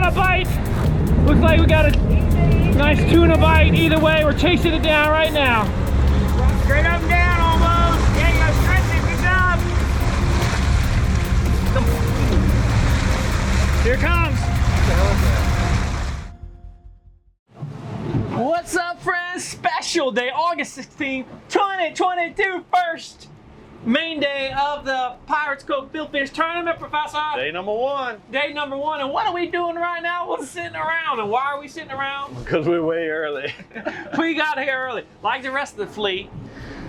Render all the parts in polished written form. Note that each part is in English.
got a bite. Looks like we got a nice tuna bite. Either way, we're chasing it down right now. Straight up and down almost. Yeah, you got stretch it. Good job. Here it comes. What's up, friends? Special day, August 16th, 2022, first main day of the Pirates Cove Billfishing Tournament, Professor. Day number one. Day number one, and what are we doing right now? We're sitting around, and why are we sitting around? Because we're way early. We got here early, like the rest of the fleet.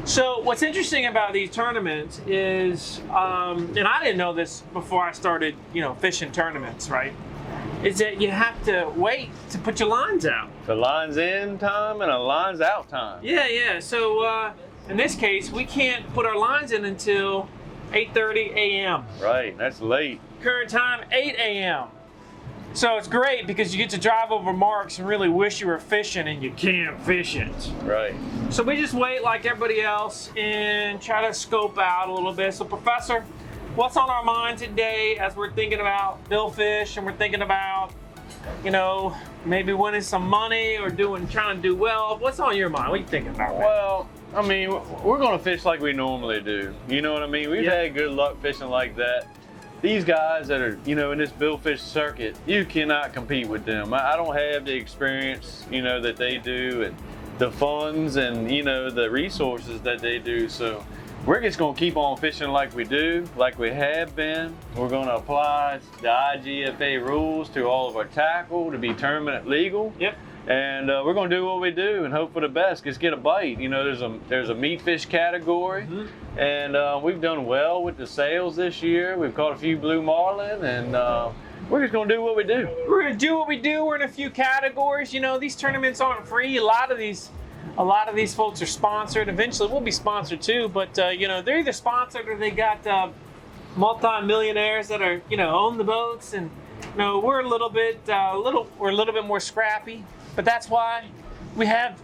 So what's interesting about these tournaments is, and I didn't know this before I started, fishing tournaments, right? Is that you have to wait to put your lines out. The line's in time and a line's out time. Yeah. So in this case, we can't put our lines in until 8:30 a.m. Right, that's late. Current time, 8 a.m. So it's great because you get to drive over marks and really wish you were fishing, and you can't fish it. Right. So we just wait like everybody else and try to scope out a little bit. So Professor, what's on our mind today as we're thinking about billfish and we're thinking about, maybe winning some money or trying to do well? What's on your mind? What are you thinking about? Well, I mean, we're going to fish like we normally do. You know what I mean? We've had good luck fishing like that. These guys that are, in this billfish circuit, you cannot compete with them. I don't have the experience, that they do, and the funds and, the resources that they do. So we're just going to keep on fishing like we do, like we have been. We're going to apply the IGFA rules to all of our tackle to be tournament legal. Yep. And we're going to do what we do and hope for the best. Just get a bite. There's a meat fish category, and we've done well with the sales this year. We've caught a few blue marlin, and we're just going to do what we do. We're going to do what we do. We're in a few categories. These tournaments aren't free. A lot of these folks are sponsored. Eventually, we'll be sponsored too. But they're either sponsored or they got multi-millionaires that are own the boats, and we're a little bit more scrappy. But that's why we have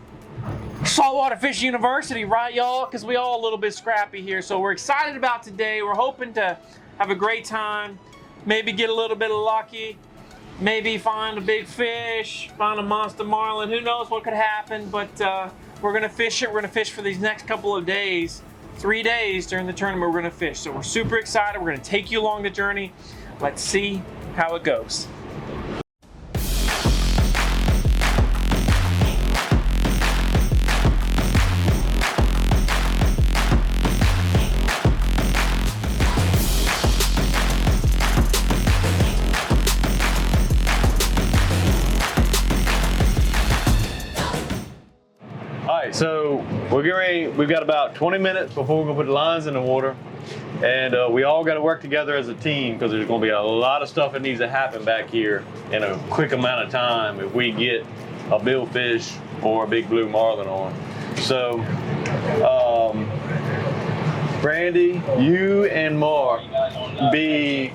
Saltwater Fish University, right, y'all? Because we all a little bit scrappy here. So we're excited about today. We're hoping to have a great time, maybe get a little bit of lucky, maybe find a big fish, find a monster marlin. Who knows what could happen? But we're gonna fish it. We're gonna fish for these next couple of days, 3 days during the tournament. We're gonna fish. So we're super excited. We're gonna take you along the journey. Let's see how it goes. So we're getting ready. We've got about 20 minutes before we're going to put the lines in the water. And we all got to work together as a team because there's going to be a lot of stuff that needs to happen back here in a quick amount of time if we get a billfish or a big blue marlin on. So, Brandy, you and Mark be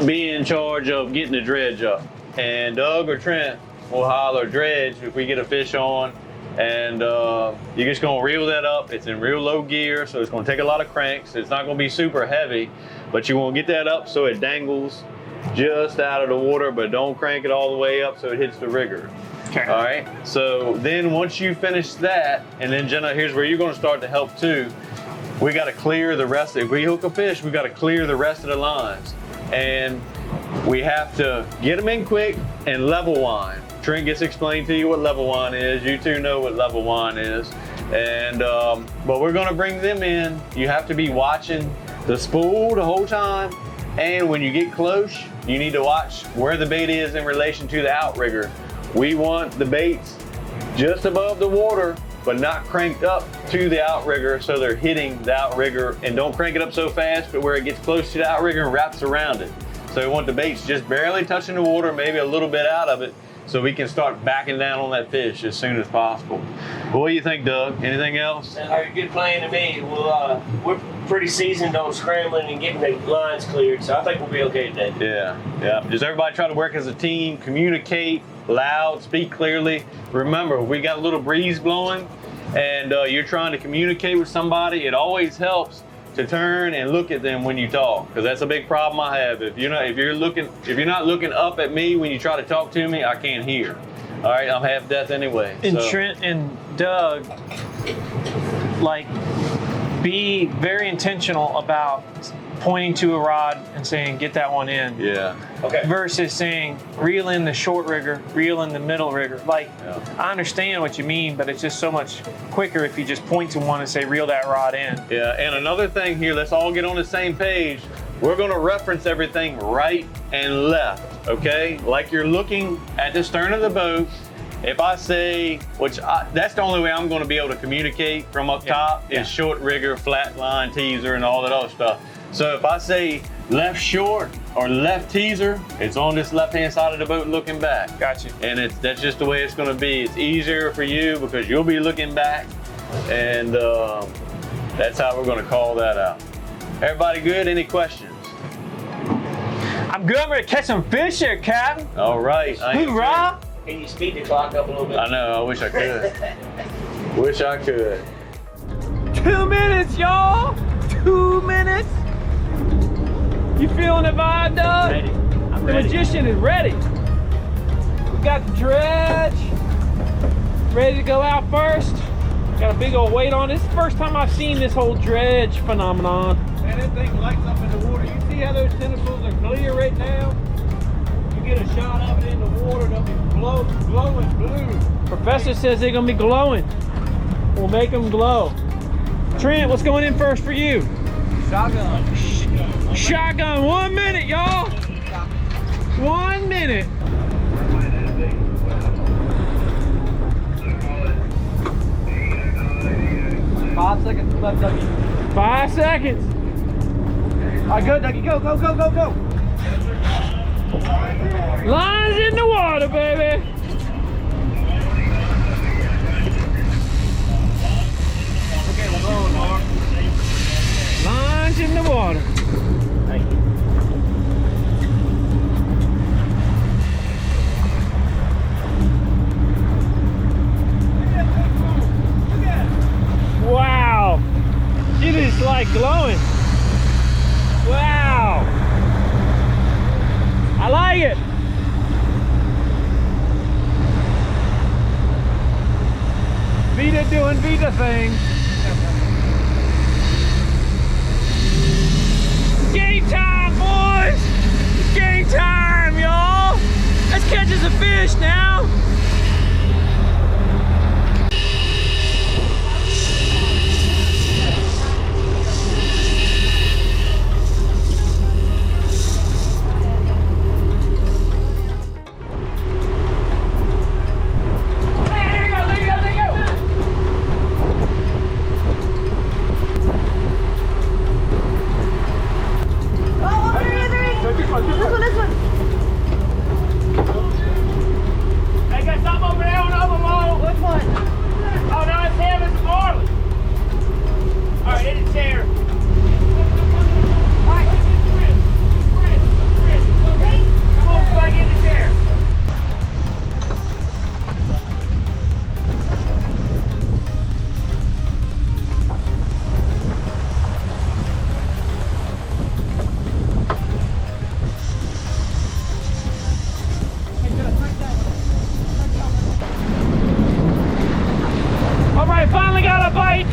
in charge of getting the dredge up. And Doug or Trent will holler dredge if we get a fish on. And you're just gonna reel that up. It's in real low gear, so it's gonna take a lot of cranks. It's not gonna be super heavy, but you wanna get that up so it dangles just out of the water, but don't crank it all the way up so it hits the rigger. Okay. All right, so then once you finish that, and then Jenna, here's where you're gonna start to help too. We gotta clear the rest. If we hook a fish, we gotta clear the rest of the lines. And we have to get them in quick and level line. Trent gets explained to you what level line is. You two know what level line is. And, but we're gonna bring them in. You have to be watching the spool the whole time. And when you get close, you need to watch where the bait is in relation to the outrigger. We want the baits just above the water, but not cranked up to the outrigger so they're hitting the outrigger. And don't crank it up so fast, but where it gets close to the outrigger and wraps around it. So we want the baits just barely touching the water, maybe a little bit out of it, so we can start backing down on that fish as soon as possible. What do you think, Doug? Anything else? Sounds like a good plan to me. Well, we're pretty seasoned on scrambling and getting the lines cleared, so I think we'll be okay today. Yeah. Just everybody try to work as a team, communicate loud, speak clearly. Remember, we got a little breeze blowing, and you're trying to communicate with somebody. It always helps to turn and look at them when you talk, because that's a big problem I have. If you're not looking up at me when you try to talk to me, I can't hear. All right, I'm half deaf anyway. And so. Trent and Doug, like, be very intentional about pointing to a rod and saying, get that one in. Yeah. Okay. Versus saying, reel in the short rigger, reel in the middle rigger. Like, I understand what you mean, but it's just so much quicker if you just point to one and say, reel that rod in. Yeah, and another thing here, let's all get on the same page. We're gonna reference everything right and left, okay? Like you're looking at the stern of the boat. If I say, that's the only way I'm gonna be able to communicate from up top is short rigger, flat line, teaser, and all that other stuff. So if I say left short or left teaser, it's on this left-hand side of the boat looking back. Gotcha. And that's just the way it's gonna be. It's easier for you because you'll be looking back, and that's how we're gonna call that out. Everybody good? Any questions? I'm good. I'm gonna catch some fish here, Captain. All right. Hoorah! Can you speed the clock up a little bit? I know, I wish I could. Wish I could. 2 minutes, y'all. 2 minutes. You feeling the vibe, Doug? Ready. I'm The ready. magician is ready. We got the dredge ready to go out first. Got a big old weight on it. This is the first time I've seen this whole dredge phenomenon. And that thing lights up in the water. You see how those tentacles are clear right now? You get a shot of it in the water, they'll be glowing blue. Professor says they're gonna be glowing. We'll make them glow. Trent, what's going in first for you? Shotgun. Shotgun, 1 minute, y'all. 1 minute. Five seconds left, Dougie. 5 seconds. All right, go, Dougie. Go, go, go, go, go. Lines in the water, baby. Okay, we're going, Mark. Lines in the water. Thank you. Wow. It is like glowing. Wow. I like it. Vita doing Vita things. Game time, boys! It's game time, y'all! Let's catch us a fish now! This one. They got something over there on the other wall. Which one? Oh, no, it's him. It's Marley. All right, hit the chair. All right. Come on, Spike, in the chair. All right, finally got a bite.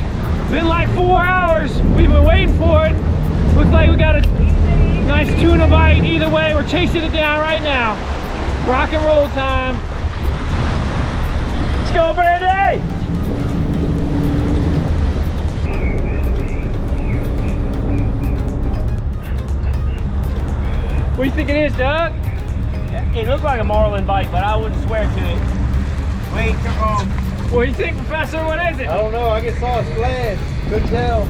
Been like 4 hours. We've been waiting for it. Looks like we got a nice tuna bite. Either way, we're chasing it down right now. Rock and roll time. Let's go, Brandy! What do you think it is, Doug? It looked like a marlin bite, but I wouldn't swear to it. Wait, come on. What do you think, Professor? What is it? I don't know. I just saw a splash. Couldn't tell.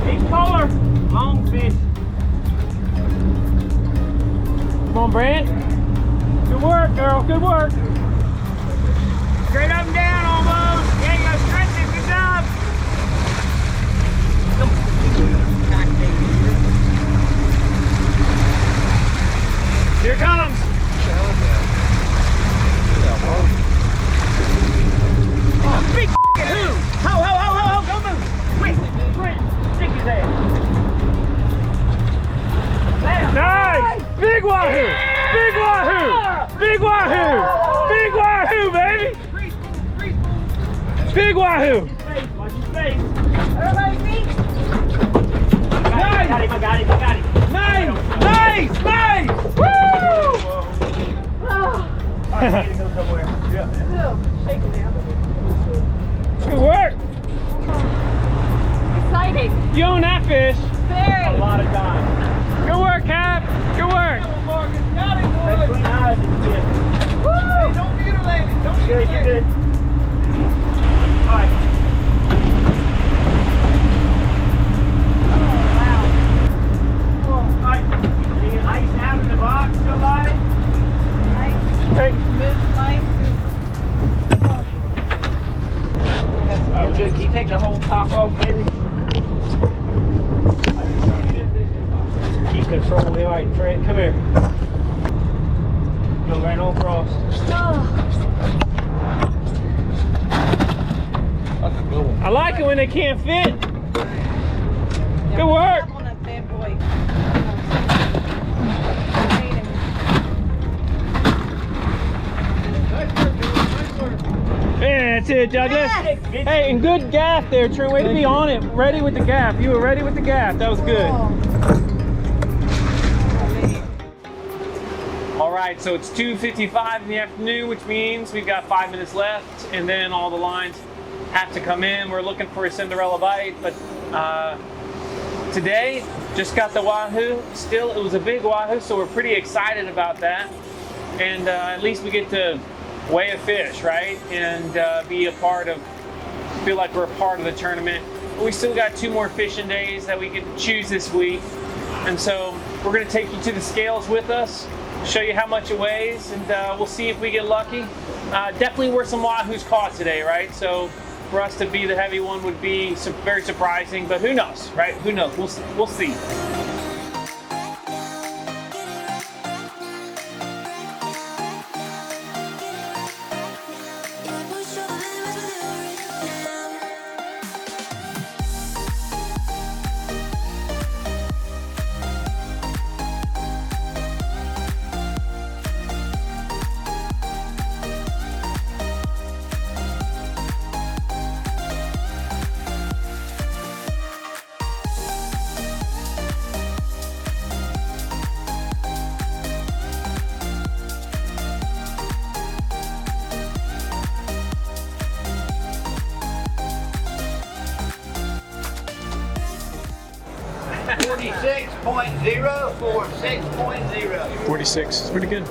Keep color. Long fish. Come on, Brant. Good work, girl. Good work. Straight up and down almost. Yeah, you go stretch it. Good job. Here it comes. Big who? Ho, ho, ho, ho, ho, go move. Quick, quick. Stick his ass. Big wahoo! Big wahoo! Big wahoo! Big wahoo, baby! Big wahoo! Watch your face. Everybody see? I got him. Nice! Nice! Nice! Woo! All right, I need to go somewhere. Yeah. Shaking now. Good work! Exciting. You own that fish. Very. A lot of time. Good work, Cap. Good work. That's clean eyes in the tip. Woo! Don't mutilate it. Don't mutilate it. You're good. All right. All right. Any ice out in the box, somebody? Hey. Oh, good. Can you take the whole top off, baby? Keep controlling the right, Fred. Come here. Go right on across. I like it when they can't fit. Good work. On that bad boy. Yeah, that's it, Douglas. Hey, and good gaff there, Trent. Way to be on it. Ready with the gaff. You were ready with the gaff. That was good. All right, so it's 2:55 in the afternoon, which means we've got 5 minutes left, and then all the lines have to come in. We're looking for a Cinderella bite, but today just got the wahoo. Still, it was a big wahoo, so we're pretty excited about that. And at least we get to weigh a fish, right? And be a part of, feel like we're a part of the tournament. But we still got 2 more fishing days that we can choose this week. And so we're gonna take you to the scales with us, show you how much it weighs, and we'll see if we get lucky. Definitely were some wahoos caught today, right? So for us to be the heavy one would be very surprising, but who knows, right? Who knows? We'll see. .046.0. 46 is pretty good.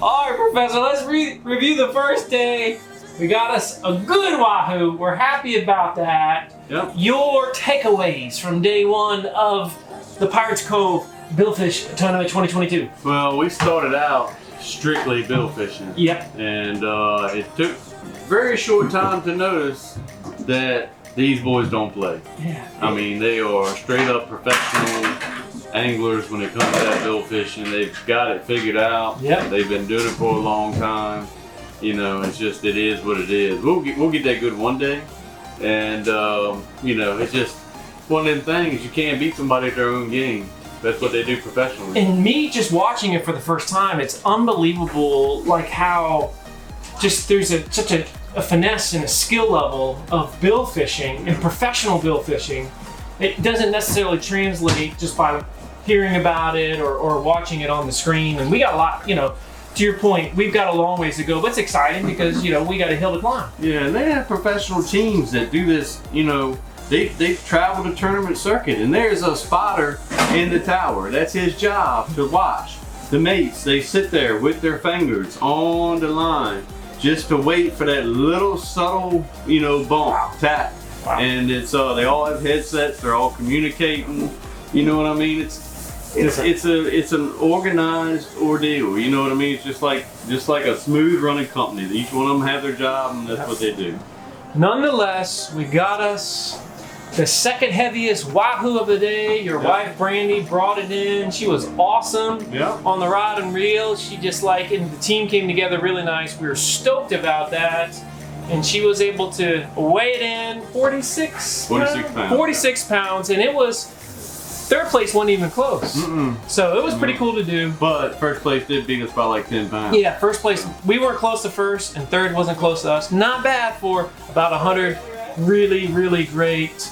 All right, Professor, let's review the first day. We got us a good wahoo. We're happy about that. Yep. Your takeaways from day 1 of the Pirates Cove Billfish Tournament 2022. Well, we started out strictly bill fishing. Yep. And it took very short time to notice that these boys don't play. Yeah. I mean, they are straight up professional anglers when it comes to that bill fishing. They've got it figured out. Yep. They've been doing it for a long time. You know, it's just, it is what it is. We'll get that good one day. And, you know, it's just one of them things. You can't beat somebody at their own game. That's what they do professionally. And me just watching it for the first time, it's unbelievable, like how just there's such a finesse and a skill level of bill fishing and professional bill fishing. It doesn't necessarily translate just by hearing about it or watching it on the screen. And we got a lot, you know, to your point, we've got a long ways to go, but it's exciting because, you know, we got a hill to climb. Yeah, and they have professional teams that do this, you know. They travel the tournament circuit, and there's a spotter in the tower. That's his job, to watch. The mates, they sit there with their fingers on the line just to wait for that little subtle, you know, bump, tap. Wow. And it's they all have headsets. They're all communicating. You know what I mean? It's an organized ordeal. You know what I mean? It's just like a smooth running company. Each one of them have their job, and that's what they do. Nonetheless, we got us the second heaviest wahoo of the day. Your wife Brandy brought it in. She was awesome on the rod and reel. She just and the team came together really nice. We were stoked about that. and she was able to weigh it in 46 pounds. 46 pounds, and it was third place wasn't even close. So it was pretty cool to do. But first place did beat us by like 10 pounds. Yeah, first place, we weren't close to first, and third wasn't close to us. Not bad for about 100 really, really great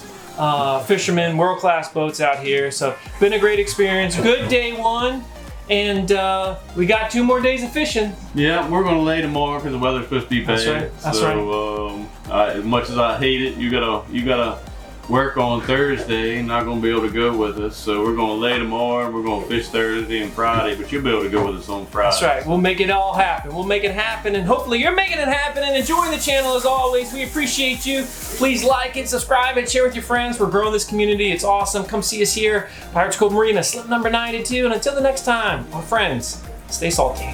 fishermen, world-class boats out here. So been a great experience. Good day one, and we got 2 more days of fishing. Yeah, we're gonna lay tomorrow because the weather's supposed to be bad. That's right. That's so, as much as I hate it, you gotta work on Thursday. Not gonna be able to go with us, so we're gonna lay tomorrow. And we're gonna fish Thursday and Friday, but you'll be able to go with us on Friday. That's right. We'll make it all happen. We'll make it happen, and hopefully you're making it happen and enjoying the channel as always. We appreciate you. Please like it, subscribe it, share with your friends. We're growing this community. It's awesome. Come see us here, Pirates Cove Marina, slip number 92. And until the next time, our friends, stay salty.